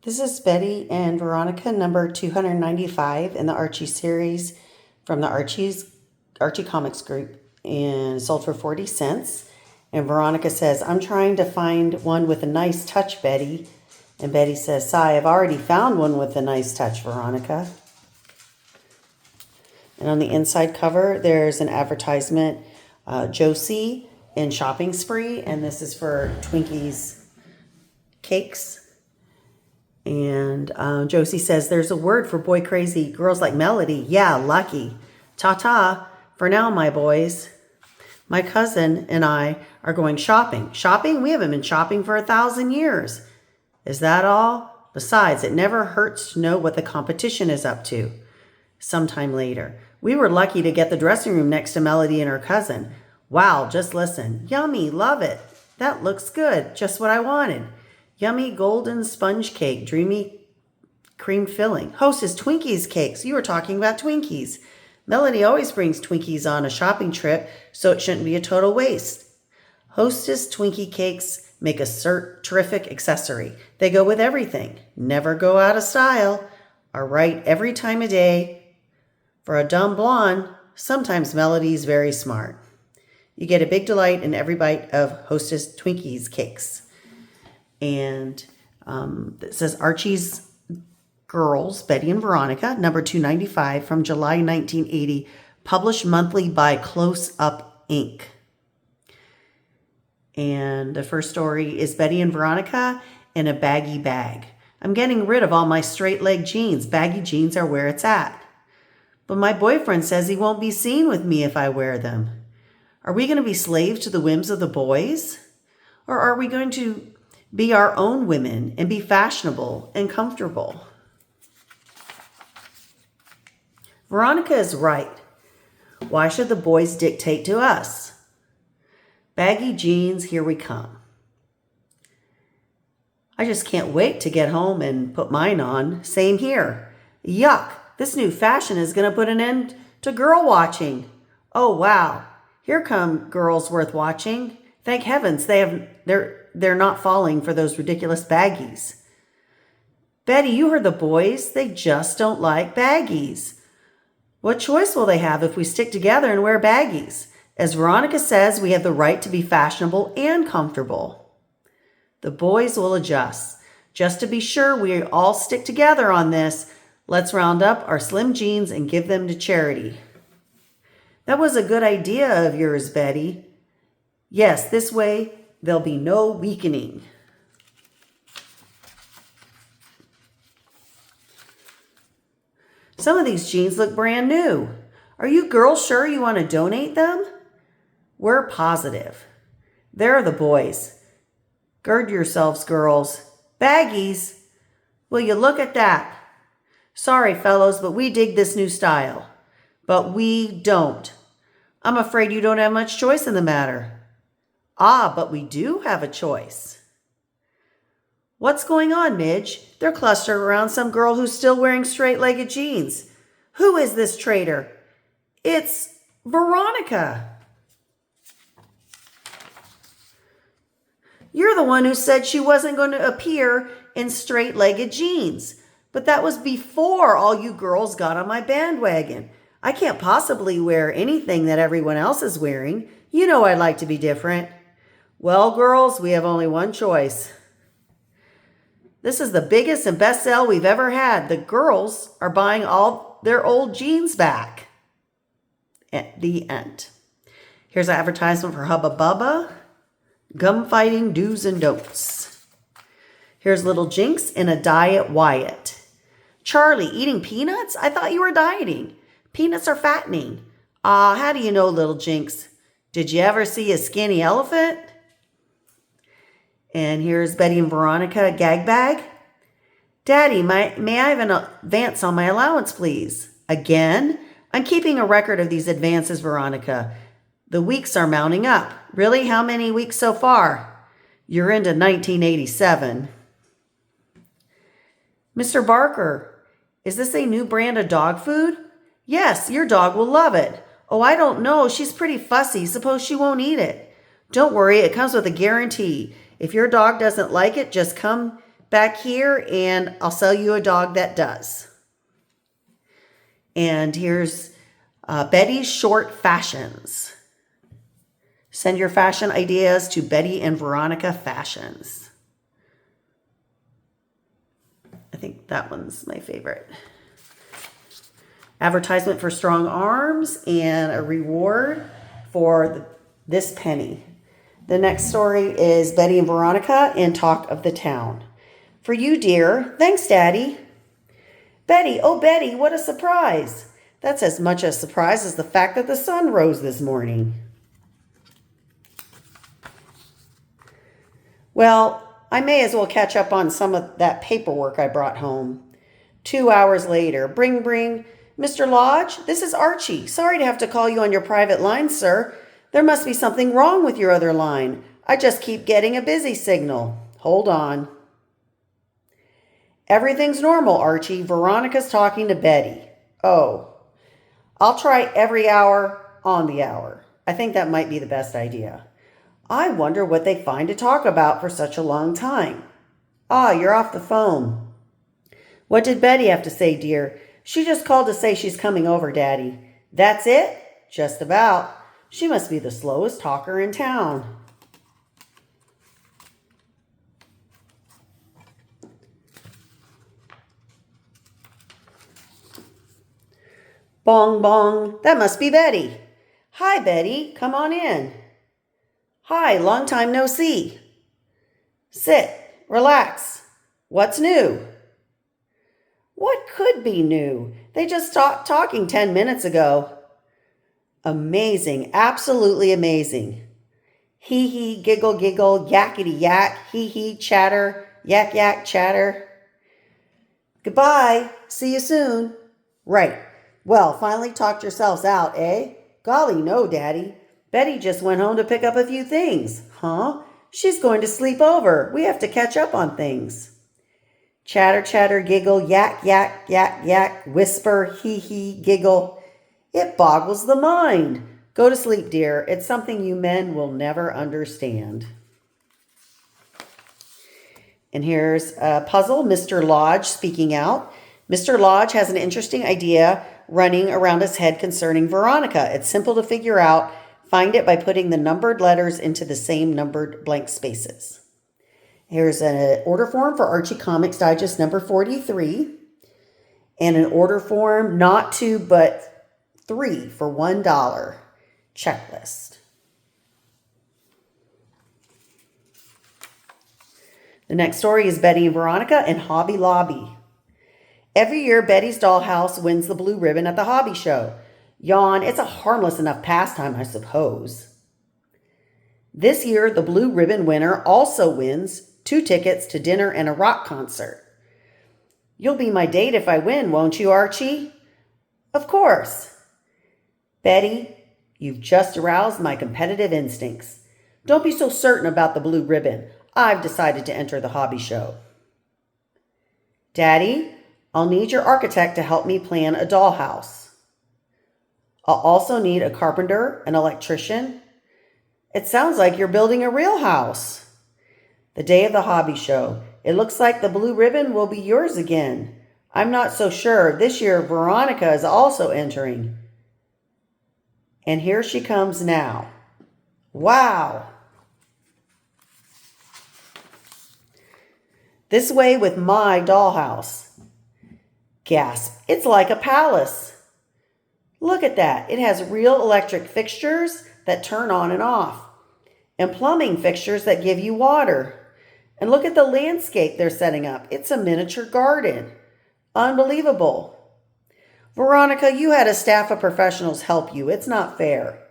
This is Betty and Veronica number 295 in the Archie series from the Archie Comics group and sold for 40 cents. And Veronica says, I'm trying to find one with a nice touch, Betty. And Betty says, Sigh, I've already found one with a nice touch, Veronica. And on the inside cover, there's an advertisement, Josie in Shopping Spree. And this is for Twinkies cakes. And Josie says, there's a word for boy crazy girls like Melody. Yeah, lucky. Ta-ta for now, my boys. My cousin and I are going shopping. Shopping? We haven't been shopping for 1,000 years. Is that all? Besides, it never hurts to know what the competition is up to. Sometime later. We were lucky to get the dressing room next to Melody and her cousin. Wow, just listen. Yummy, love it. That looks good. Just what I wanted. Yummy golden sponge cake, dreamy cream filling. Hostess Twinkies cakes. You were talking about Twinkies. Melody always brings Twinkies on a shopping trip, so it shouldn't be a total waste. Hostess Twinkie cakes make a terrific accessory. They go with everything. Never go out of style. Are right every time of day. For a dumb blonde, sometimes Melody's very smart. You get a big delight in every bite of Hostess Twinkies cakes. And it says Archie's Girls, Betty and Veronica, number 295 from July 1980, published monthly by Close Up Inc. And the first story is Betty and Veronica in a baggy bag. I'm getting rid of all my straight leg jeans. Baggy jeans are where it's at. But my boyfriend says he won't be seen with me if I wear them. Are we going to be slaves to the whims of the boys? Or are we going to be our own women and be fashionable and comfortable? Veronica is right. Why should the boys dictate to us? Baggy jeans, here we come. I just can't wait to get home and put mine on. Same here. Yuck, this new fashion is going to put an end to girl watching. Oh, wow. Here come girls worth watching. Thank heavens they're not falling for those ridiculous baggies. Betty, you heard the boys. They just don't like baggies. What choice will they have if we stick together and wear baggies? As Veronica says, we have the right to be fashionable and comfortable. The boys will adjust. Just to be sure we all stick together on this, let's round up our slim jeans and give them to charity. That was a good idea of yours, Betty. Yes, this way there'll be no weakening. Some of these jeans look brand new. Are you girls sure you want to donate them? We're positive. There are the boys. Gird yourselves, girls. Baggies. Will you look at that? Sorry, fellows, but we dig this new style. But we don't. I'm afraid you don't have much choice in the matter. Ah, but we do have a choice. What's going on, Midge? They're clustered around some girl who's still wearing straight-legged jeans. Who is this traitor? It's Veronica. You're the one who said she wasn't going to appear in straight-legged jeans. But that was before all you girls got on my bandwagon. I can't possibly wear anything that everyone else is wearing. You know I'd like to be different. Well, girls, we have only one choice. This is the biggest and best sale we've ever had. The girls are buying all their old jeans back. At the end. Here's an advertisement for Hubba Bubba. Gum fighting do's and don'ts. Here's little Jinx in a diet Whaaat. Charlie, eating peanuts? I thought you were dieting. Peanuts are fattening. Ah, how do you know, little Jinx? Did you ever see a skinny elephant? And here's Betty and Veronica, gag bag. Daddy, may I have an advance on my allowance, please? Again? I'm keeping a record of these advances, Veronica. The weeks are mounting up. Really? How many weeks so far? You're into 1987. Mr. Barker, is this a new brand of dog food? Yes, your dog will love it. Oh, I don't know. She's pretty fussy. Suppose she won't eat it. Don't worry. It comes with a guarantee. If your dog doesn't like it, just come back here, and I'll sell you a dog that does. And here's Betty's Short Fashions. Send your fashion ideas to Betty and Veronica Fashions. I think that one's my favorite. Advertisement for strong arms and a reward for this penny. The next story is Betty and Veronica and Talk of the Town. For you, dear. Thanks, Daddy. Betty, oh Betty, what a surprise. That's as much a surprise as the fact that the sun rose this morning. Well, I may as well catch up on some of that paperwork I brought home. 2 hours later. Bring. Mr. Lodge, this is Archie. Sorry to have to call you on your private line, sir. There must be something wrong with your other line. I just keep getting a busy signal. Hold on. Everything's normal, Archie. Veronica's talking to Betty. Oh, I'll try every hour on the hour. I think that might be the best idea. I wonder what they find to talk about for such a long time. Ah, you're off the phone. What did Betty have to say, dear? She just called to say she's coming over, Daddy. That's it? Just about. She must be the slowest talker in town. Bong, bong. That must be Betty. Hi, Betty. Come on in. Hi, long time no see. Sit. Relax. What's new? What could be new? They just stopped talking 10 minutes ago. Amazing. Absolutely amazing. Hee hee, giggle, giggle, yakety yak, hee hee, chatter, yak, yak, chatter. Goodbye. See you soon. Right. Well, finally talked yourselves out, eh? Golly, no, Daddy. Betty just went home to pick up a few things. Huh? She's going to sleep over. We have to catch up on things. Chatter, chatter, giggle, yak, yak, yak, yak, whisper, hee hee, giggle. It boggles the mind. Go to sleep, dear. It's something you men will never understand. And here's a puzzle, Mr. Lodge speaking out. Mr. Lodge has an interesting idea running around his head concerning Veronica. It's simple to figure out. Find it by putting the numbered letters into the same numbered blank spaces. Here's an order form for Archie Comics Digest number 43. And an order form, not 2, but 3 for $1 checklist. The next story is Betty and Veronica and Hobby Lobby. Every year, Betty's Dollhouse wins the blue ribbon at the hobby show. Yawn, it's a harmless enough pastime, I suppose. This year, the blue ribbon winner also wins 2 tickets to dinner and a rock concert. You'll be my date if I win, won't you, Archie? Of course. Betty, you've just aroused my competitive instincts. Don't be so certain about the blue ribbon. I've decided to enter the hobby show. Daddy, I'll need your architect to help me plan a dollhouse. I'll also need a carpenter, an electrician. It sounds like you're building a real house. The day of the hobby show. It looks like the blue ribbon will be yours again. I'm not so sure. This year, Veronica is also entering. And here she comes now. Wow. This way with my dollhouse. Gasp. It's like a palace. Look at that. It has real electric fixtures that turn on and off. And plumbing fixtures that give you water. And look at the landscape they're setting up. It's a miniature garden. Unbelievable. Veronica, you had a staff of professionals help you. It's not fair.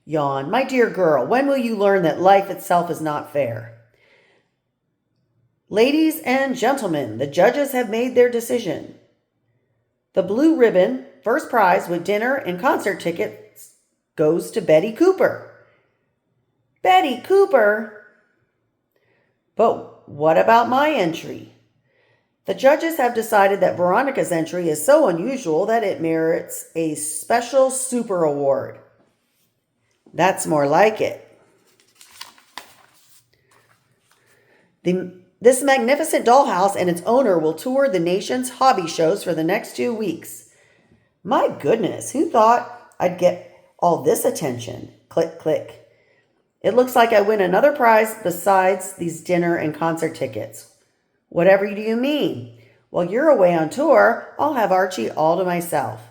Yawn. My dear girl, when will you learn that life itself is not fair? Ladies and gentlemen, the judges have made their decision. The blue ribbon, first prize with dinner and concert tickets, goes to Betty Cooper. Betty Cooper? But what about my entry? The judges have decided that Veronica's entry is so unusual that it merits a special super award. The This magnificent dollhouse and its owner will tour the nation's hobby shows for the next 2 weeks. My goodness, who thought I'd get all this attention? Click, click. It looks like I win another prize besides these dinner and concert tickets. Whatever do you mean? While you're away on tour, I'll have Archie all to myself.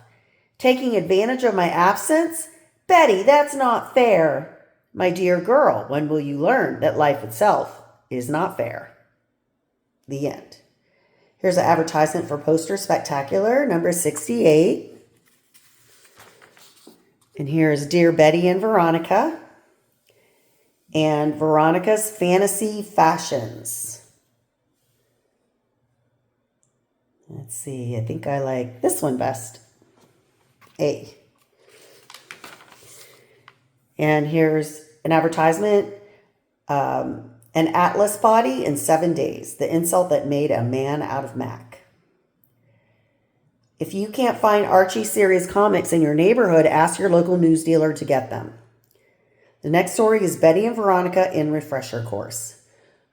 Taking advantage of my absence? Betty, that's not fair. My dear girl, when will you learn that life itself is not fair? The end. Here's an advertisement for Poster Spectacular, number 68. And here's Dear Betty and Veronica. And Veronica's Fantasy Fashions. Let's see, I think I like this one best. A. And here's an advertisement. An Atlas body in 7 days. The insult that made a man out of Mac. If you can't find Archie series comics in your neighborhood, ask your local news dealer to get them. The next story is Betty and Veronica in refresher course.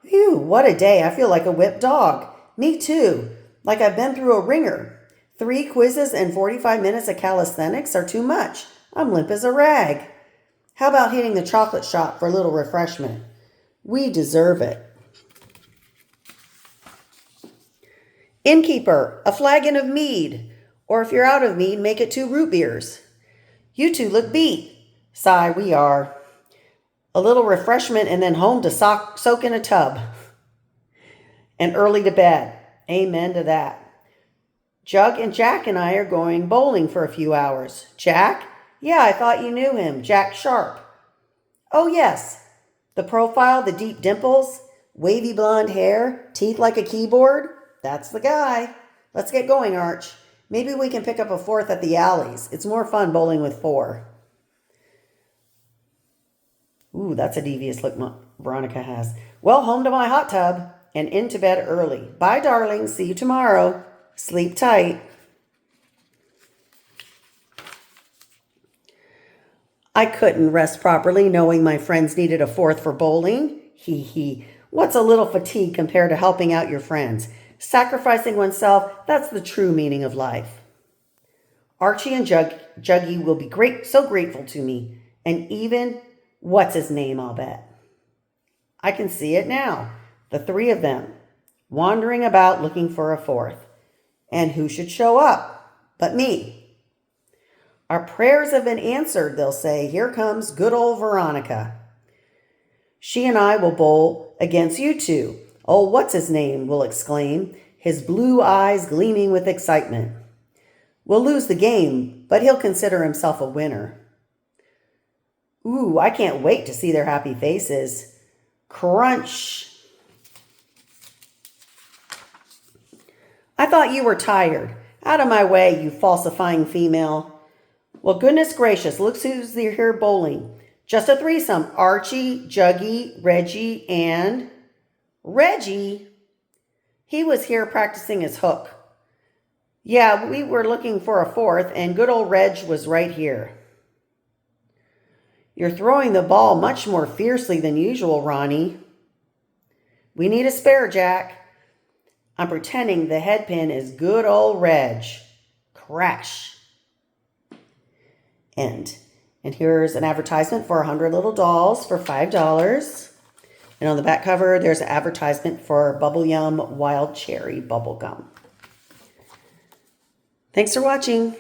Whew, what a day. I feel like a whipped dog. Me too. Like I've been through a ringer. 3 quizzes and 45 minutes of calisthenics are too much. I'm limp as a rag. How about hitting the chocolate shop for a little refreshment? We deserve it. Innkeeper, a flagon of mead. Or if you're out of mead, make it 2 root beers. You two look beat. Sigh, we are. A little refreshment and then home to soak in a tub. And early to bed. Amen to that. Jug and Jack and I are going bowling for a few hours. Jack? Yeah, I thought you knew him. Jack Sharp. Oh, yes. The profile, the deep dimples, wavy blonde hair, teeth like a keyboard. That's the guy. Let's get going, Arch. Maybe we can pick up a 4th at the alleys. It's more fun bowling with 4. Ooh, that's a devious look Veronica has. Well, home to my hot tub and into bed early. Bye, darling. See you tomorrow. Sleep tight. I couldn't rest properly knowing my friends needed a 4th for bowling. Hee hee. What's a little fatigue compared to helping out your friends? Sacrificing oneself, that's the true meaning of life. Archie and Juggy will be so grateful to me. And even, what's his name, I'll bet. I can see it now. The 3 of them, wandering about looking for a 4th. And who should show up but me? Our prayers have been answered, they'll say. Here comes good old Veronica. She and I will bowl against you two. Oh, what's his name? Will exclaim, his blue eyes gleaming with excitement. We'll lose the game, but he'll consider himself a winner. Ooh, I can't wait to see their happy faces. Crunch. I thought you were tired. Out of my way, you falsifying female. Well, goodness gracious, look who's here bowling. Just a threesome. Archie, Juggy, Reggie, and... Reggie? He was here practicing his hook. Yeah, we were looking for a 4th, and good old Reg was right here. You're throwing the ball much more fiercely than usual, Ronnie. We need a spare, Jack. I'm pretending the headpin is good old Reg. Crash. End. And here's an advertisement for 100 Little Dolls for $5. And on the back cover, there's an advertisement for Bubble Yum Wild Cherry Bubble Gum. Thanks for watching.